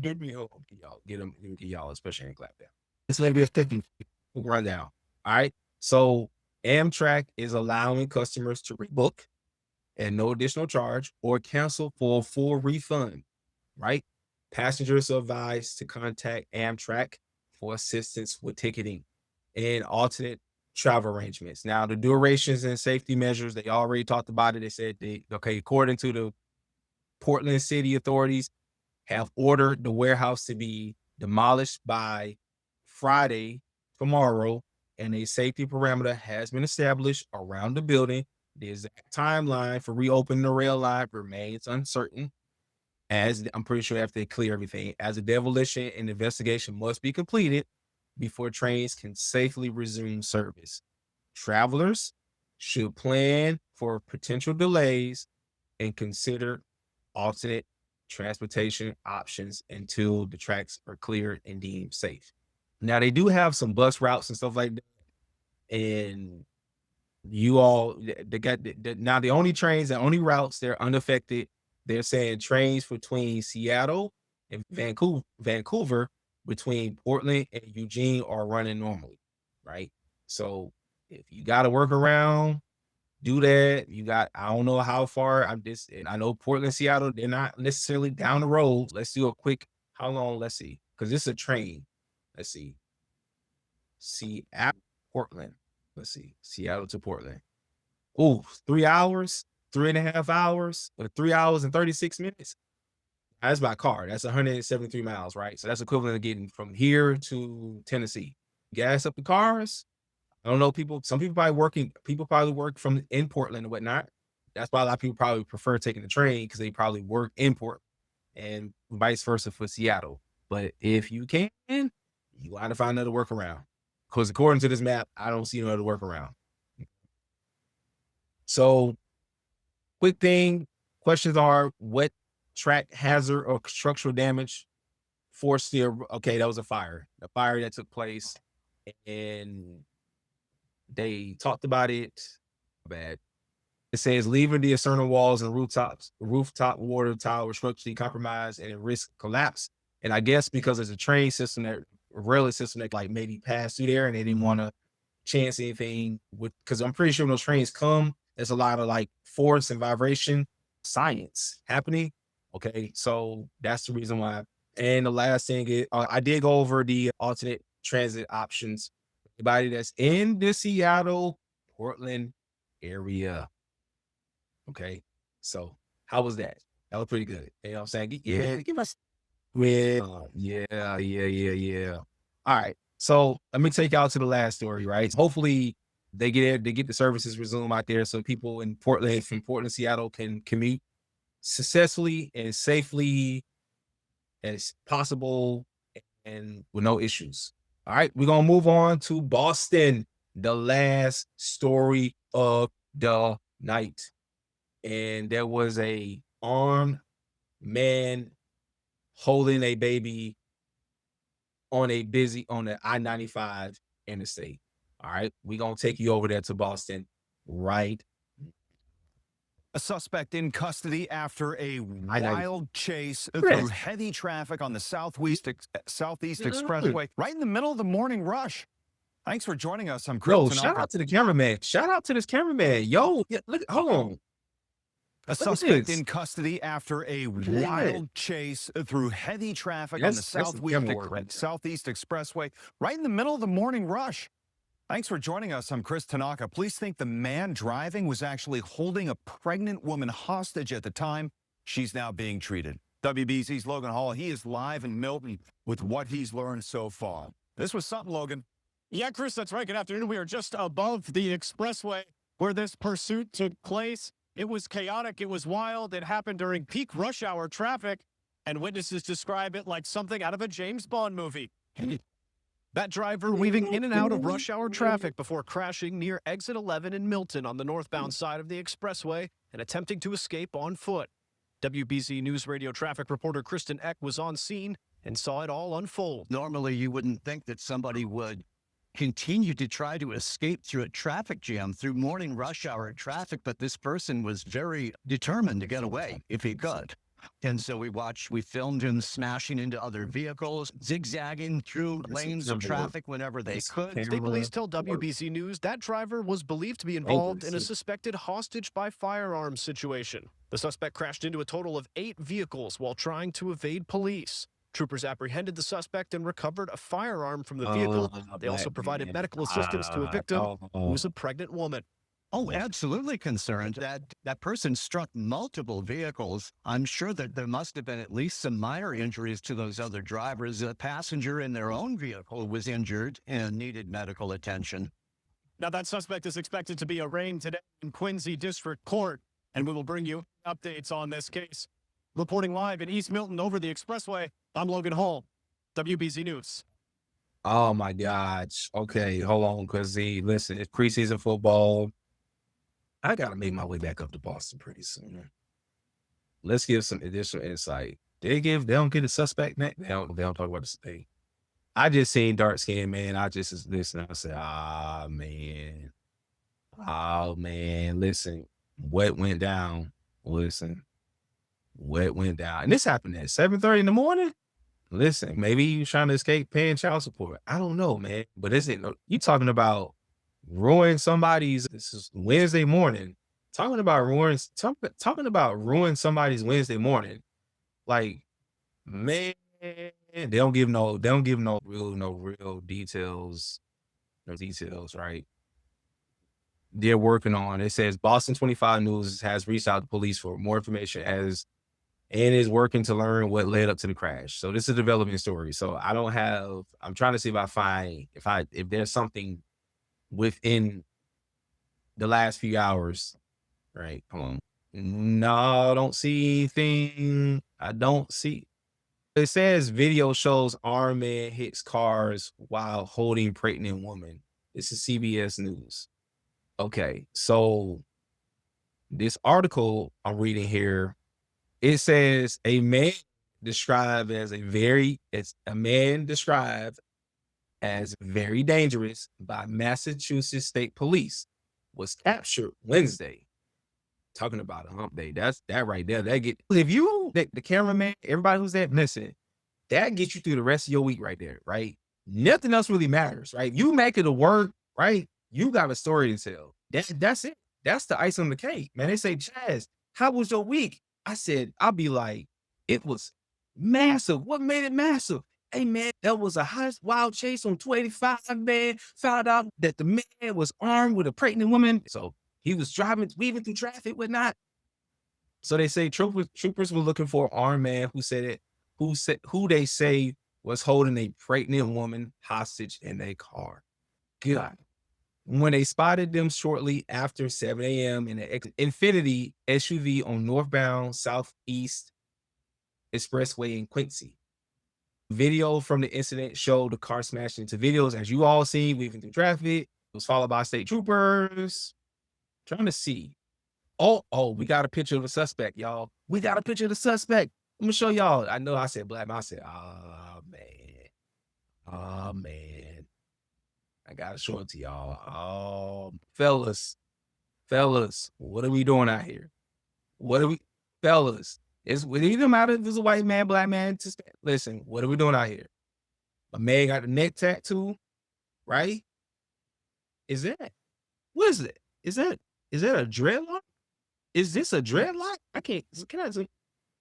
Get me home. Let me give y'all a special hand clap down. This may be a sticking rundown. All right. So Amtrak is allowing customers to rebook and no additional charge or cancel for a full refund. Right. Passengers are advised to contact Amtrak for assistance with ticketing and alternate travel arrangements. Now, the durations and safety measures, they already talked about it. They said according to the Portland city authorities, have ordered the warehouse to be demolished by Friday, tomorrow, and a safety parameter has been established around the building. The exact timeline for reopening the rail line remains uncertain, as I'm pretty sure after they clear everything, as a demolition and investigation must be completed before trains can safely resume service. Travelers should plan for potential delays and consider alternate transportation options until the tracks are cleared and deemed safe. Now, they do have some bus routes and stuff like that. And you all, they got now the only routes they're unaffected. They're saying trains between Seattle and Vancouver between Portland and Eugene are running normally, right? So if you got to work around, do that. I don't know how far. I know Portland, Seattle, they're not necessarily down the road. Let's do a quick, how long? Let's see, because this is a train. Let's see. Seattle, Portland. Let's see. Seattle to Portland. Oh, 3 hours, 3.5 hours, or 3 hours and 36 minutes. That's by car. That's 173 miles, right? So that's equivalent of getting from here to Tennessee. Gas up the cars. I don't know, some people probably work from in Portland and whatnot. That's why a lot of people probably prefer taking the train, because they probably work in Portland, and vice versa for Seattle. But if you can, you got to find another workaround, because according to this map, I don't see another workaround. So quick thing, questions are, what track hazard or structural damage forced the, okay, that was a fire that took place, and they talked about it bad. It says leaving the external walls and rooftop water tower structurally compromised and at risk collapse. And I guess because there's a rail system that like maybe passed through there, and they didn't want to chance anything because I'm pretty sure when those trains come, there's a lot of like force and vibration science happening. Okay, so that's the reason why. And the last thing is, I did go over the alternate transit options. Anybody that's in the Seattle, Portland area. Okay, so how was that? That was pretty good. You know what I'm saying? Yeah, give us. Well, yeah. All right, so let me take y'all to the last story, right? Hopefully they get the services resumed out there, so people in Portland, from Portland, Seattle, can commute successfully and safely as possible and with no issues. All right, we're gonna move on to Boston, the last story of the night. And there was a armed man holding a baby on the I-95 interstate. All right, we're gonna take you over there to Boston right. A suspect in custody after a wild chase through heavy traffic on the Southeast Expressway, right in the middle of the morning rush. Thanks for joining us. I'm Chris. Yo, shout out to the cameraman. Shout out to this cameraman. Yo, look, hold on. A suspect in custody after a wild chase through heavy traffic on the Southeast Expressway, right in the middle of the morning rush. Thanks for joining us. I'm Chris Tanaka. Police think the man driving was actually holding a pregnant woman hostage at the time. She's now being treated. WBZ's Logan Hall, he is live in Milton with what he's learned so far. This was something, Logan. Yeah, Chris, that's right. Good afternoon. We are just above the expressway where this pursuit took place. It was chaotic. It was wild. It happened during peak rush hour traffic, and witnesses describe it like something out of a James Bond movie. That driver weaving in and out of rush hour traffic before crashing near exit 11 in Milton on the northbound side of the expressway and attempting to escape on foot. WBZ News Radio traffic reporter Kristen Eck was on scene and saw it all unfold. Normally, you wouldn't think that somebody would continue to try to escape through a traffic jam through morning rush hour traffic, but this person was very determined to get away if he could. And so we filmed him smashing into other vehicles, zigzagging through lanes of traffic whenever they could. State police tell WBZ News that driver was believed to be involved in a suspected hostage by firearms situation. The suspect crashed into a total of 8 vehicles while trying to evade police. Troopers apprehended the suspect and recovered a firearm from the vehicle. They also provided medical assistance to a victim who was a pregnant woman. Oh, absolutely concerned that that person struck multiple vehicles. I'm sure that there must have been at least some minor injuries to those other drivers. A passenger in their own vehicle was injured and needed medical attention. Now, that suspect is expected to be arraigned today in Quincy District Court, and we will bring you updates on this case. Reporting live in East Milton over the expressway, I'm Logan Hall, WBZ News. Oh my gosh. Okay, hold on, because listen, it's preseason football. I gotta make my way back up to Boston pretty soon. Let's give some additional insight. They don't get a suspect name. They don't talk about this thing. I just seen dark skin man. I just listen. I said, man, listen, what went down? Listen, what went down? And this happened at 7:30 in the morning. Listen, maybe you trying to escape paying child support. I don't know, man. But this ain't no. You talking about ruin somebody's? This is Wednesday morning. Talking about ruin somebody's Wednesday morning. Like, man, they don't give no real details. No details, right? They're working on. It says Boston 25 News has reached out to police for more information and is working to learn what led up to the crash. So this is a developing story. So I'm trying to see if there's something within the last few hours, right? Come on. No, I don't see anything. I don't see. It says video shows armed man hits cars while holding pregnant woman. This is CBS News. Okay, so this article I'm reading here, it says a man described as very dangerous by Massachusetts State Police was captured Wednesday. Talking about a hump day. That's that right there. The cameraman, everybody who's there, listen, that gets you through the rest of your week right there, right? Nothing else really matters, right? You make it a work, right? You got a story to tell. That's it. That's the ice on the cake, man. They say, Chaz, how was your week? I said, I'll be like, it was massive. What made it massive? Hey, man, that was a wild chase on 285, man. Found out that the man was armed with a pregnant woman. So he was weaving through traffic, whatnot. So they say troopers were looking for an armed man who they say was holding a pregnant woman hostage in a car. God. When they spotted them shortly after 7 a.m. in an Infiniti SUV on northbound Southeast Expressway in Quincy. Video from the incident showed the car smashed into videos, as you all see, weaving through traffic. It was followed by state troopers. Trying to see. Oh, we got a picture of the suspect, y'all. We got a picture of the suspect. I'm gonna show y'all. I know I said black, but I said, man. I gotta show it to y'all. Fellas, what are we doing out here? Fellas? It doesn't matter if it's a white man, black man. Listen, what are we doing out here? My man got the neck tattoo, right? What is it? Is that a dreadlock? Is this a dreadlock? Can I see?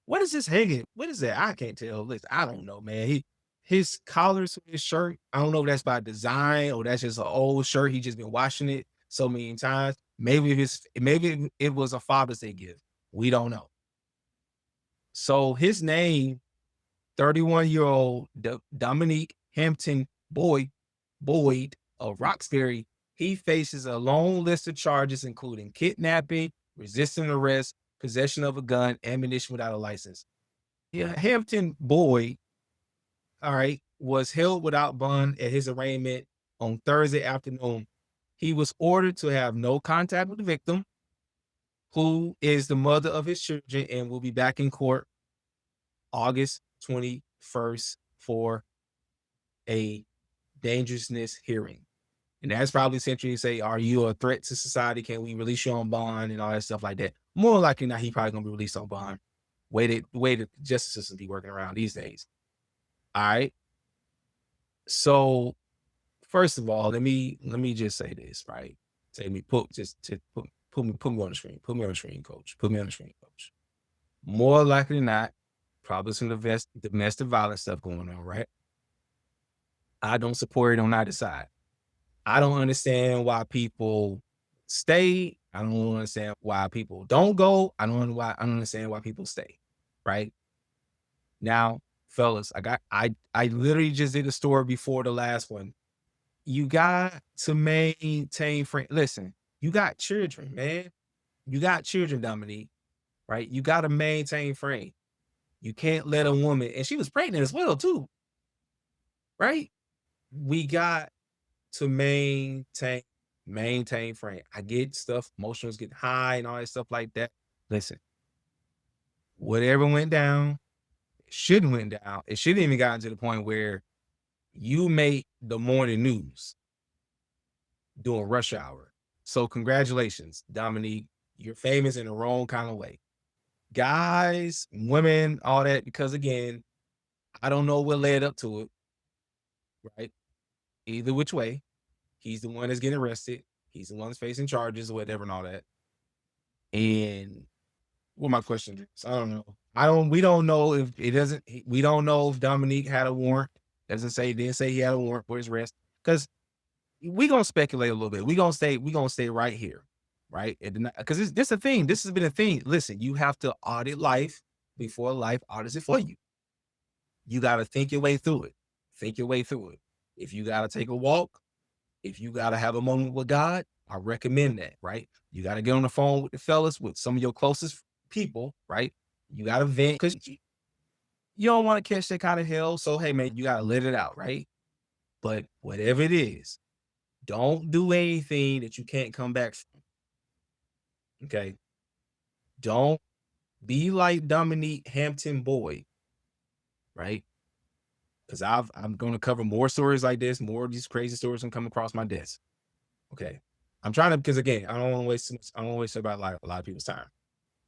What is this hanging? What is that? I can't tell. Listen, I don't know, man. his collars of his shirt, I don't know if that's by design or that's just an old shirt. He just been washing it so many times. Maybe it was a Father's Day gift. We don't know. So his name, 31-year-old Dominique Hampton Boyd of Roxbury, he faces a long list of charges, including kidnapping, resisting arrest, possession of a gun, ammunition without a license. Yeah, Hampton Boyd, all right, was held without bond at his arraignment on Thursday afternoon. He was ordered to have no contact with the victim, who is the mother of his children, and will be back in court August 21st for a dangerousness hearing. And that's probably essentially say, are you a threat to society? Can we release you on bond and all that stuff like that? More likely not, he probably gonna be released on bond. Way the justice system be working around these days. All right. So first of all, let me just say this, right? Put me on the screen. Put me on the screen, coach. Put me on the screen, coach. More likely than not, probably some domestic violence stuff going on, right? I don't support it on either side. I don't understand why people stay. I don't understand why people don't go. I don't understand why people stay. Right? Now, fellas, I literally just did a story before the last one. You got to maintain friend. Listen, you got children, man. You got children, Dominique. Right? You got to maintain frame. You can't let a woman, and she was pregnant as well, too. Right? We got to maintain frame. I get stuff, emotions get high and all that stuff like that. Listen, whatever went down, it shouldn't went down. It shouldn't even gotten to the point where you made the morning news during rush hour. So congratulations, Dominique. You're famous in the wrong kind of way. Guys, women, all that, because again, I don't know what led up to it, right? Either which way. He's the one that's getting arrested. He's the one that's facing charges or whatever and all that. And what my question is, I don't know. We don't know if it doesn't, we don't know if Dominique had a warrant. Didn't say he had a warrant for his arrest. Because we gonna speculate a little bit. We gonna stay right here. Right? Because this a thing. This has been a thing. Listen, you have to audit life before life audits it for you. You gotta think your way through it. Think your way through it. If you gotta take a walk, if you got to have a moment with God, I recommend that, right? You got to get on the phone with the fellas, with some of your closest people, right? You got to vent because you don't want to catch that kind of hell. So, hey, man, you got to let it out, right? But whatever it is, don't do anything that you can't come back from. Okay? Don't be like Dominique Hampton Boyd, right? Because I'm going to cover more stories like this, more of these crazy stories that come across my desk. Okay. I'm trying to, because again, I don't want to waste about a lot of people's time.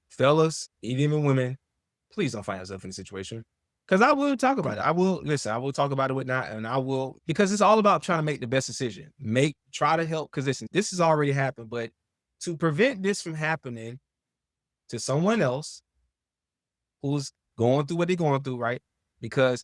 Fellas, even women, please don't find yourself in a situation. Because I will talk about it. I will talk about it whatnot, and I will, because it's all about trying to make the best decision. Try to help, because listen, this has already happened, but to prevent this from happening to someone else who's going through what they're going through, right? Because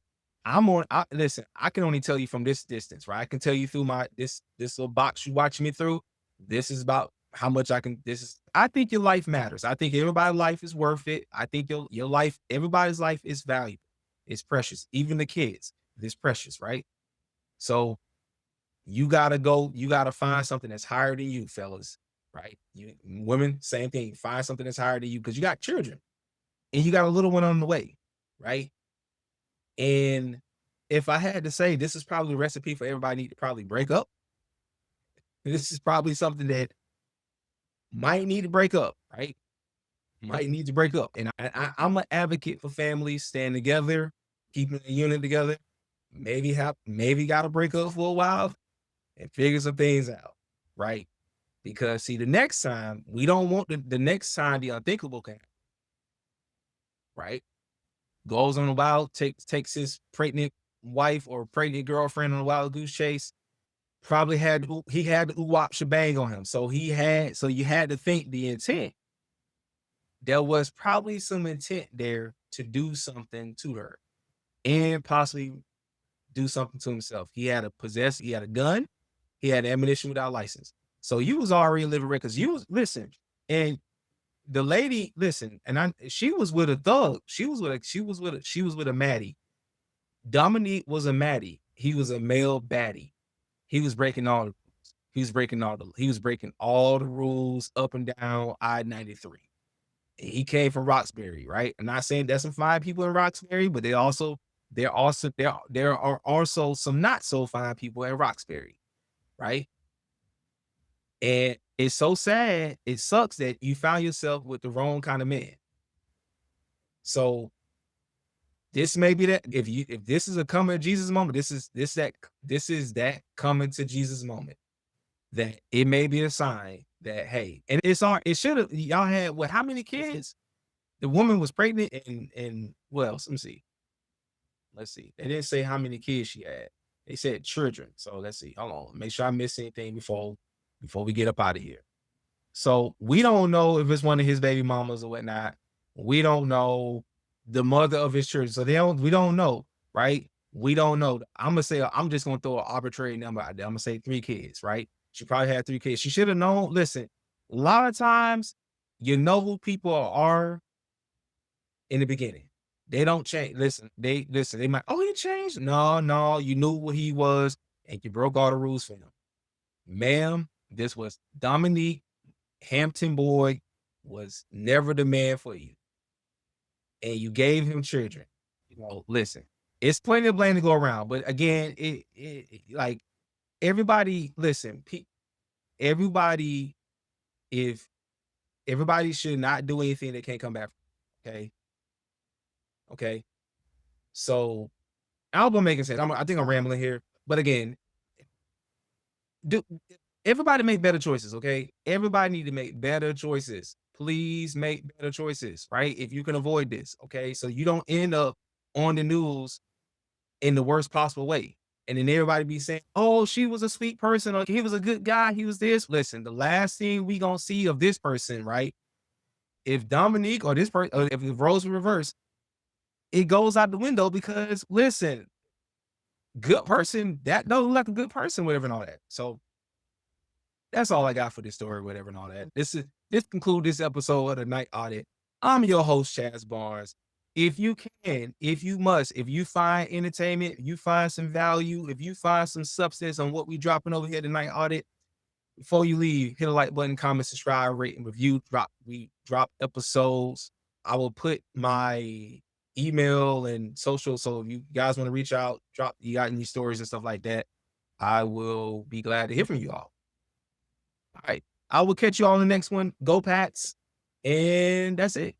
listen, I can only tell you from this distance, right? I can tell you through this little box you watching me through. This is about how much I think your life matters. I think everybody's life is worth it. I think your life, everybody's life is valuable. It's precious. Even the kids, it's precious, right? So you gotta find something that's higher than you, fellas, right? Women, same thing. Find something that's higher than you, because you got children and you got a little one on the way, right? And if I had to say, this is probably a recipe for everybody need to probably break up. This is probably something that might need to break up, right? Might need to break up. And I'm an advocate for families staying together, keeping the unit together. Maybe got to break up for a while and figure some things out, right? Because see, the next time, we don't want the next time the unthinkable can happen, right? Goes on a wild, takes his pregnant wife or pregnant girlfriend on a wild goose chase. Probably had the oop shebang on him. So you had to think the intent. There was probably some intent there to do something to her and possibly do something to himself. He had a gun, he had ammunition without license. So you was already living records. You was listen, and the lady, listen, and she was with a thug. She was with a Maddie. Dominique was a Maddie. He was a male baddie. He was breaking all the rules. He was breaking all the rules up and down I-93. He came from Roxbury, right? I'm not saying there's some fine people in Roxbury, but there are also some not so fine people in Roxbury, right? And it's so sad. It sucks that you found yourself with the wrong kind of man. So this may be that if this is a coming to Jesus moment, this is that coming to Jesus moment. That it may be a sign that, hey, and it should have, y'all had what, how many kids? The woman was pregnant and what else? Let me see. Let's see. They didn't say how many kids she had. They said children. So let's see. Hold on. Make sure I miss anything before we get up out of here. So we don't know if it's one of his baby mamas or whatnot. We don't know the mother of his children. So we don't know, right? We don't know. I'm just gonna throw an arbitrary number out there. I'm gonna say 3 kids, right? She probably had 3 kids. She should have known. Listen, a lot of times you know who people are in the beginning. They don't change. They might, oh, he changed. No, you knew what he was, and you broke all the rules for him. Ma'am, this was Dominique Hampton boy was never the man for you. And you gave him children. Listen, it's plenty of blame to go around. But again, like everybody, listen, everybody should not do anything that can't come back. Okay. So album making sense. I think I'm rambling here. But again, everybody make better choices, okay? Everybody need to make better choices. Please make better choices, right? If you can avoid this, okay? So you don't end up on the news in the worst possible way. And then everybody be saying, oh, she was a sweet person, or he was a good guy, he was this. Listen, the last thing we gonna see of this person, right? If Dominique or this person, or if the roles were reversed, it goes out the window because, listen, good person, that don't look like a good person, whatever and all that. So that's all I got for this story, whatever and all that. This concludes this episode of the Night Audit. I'm your host, Chaze Barnes. If you can, if you must, if you find entertainment, if you find some value, if you find some substance on what we dropping over here at the Night Audit, before you leave, hit a like button, comment, subscribe, rate, and review. We drop episodes. I will put my email and social, so if you guys want to reach out, you got any stories and stuff like that, I will be glad to hear from you all. All right. I will catch you all in the next one. Go Pats. And that's it.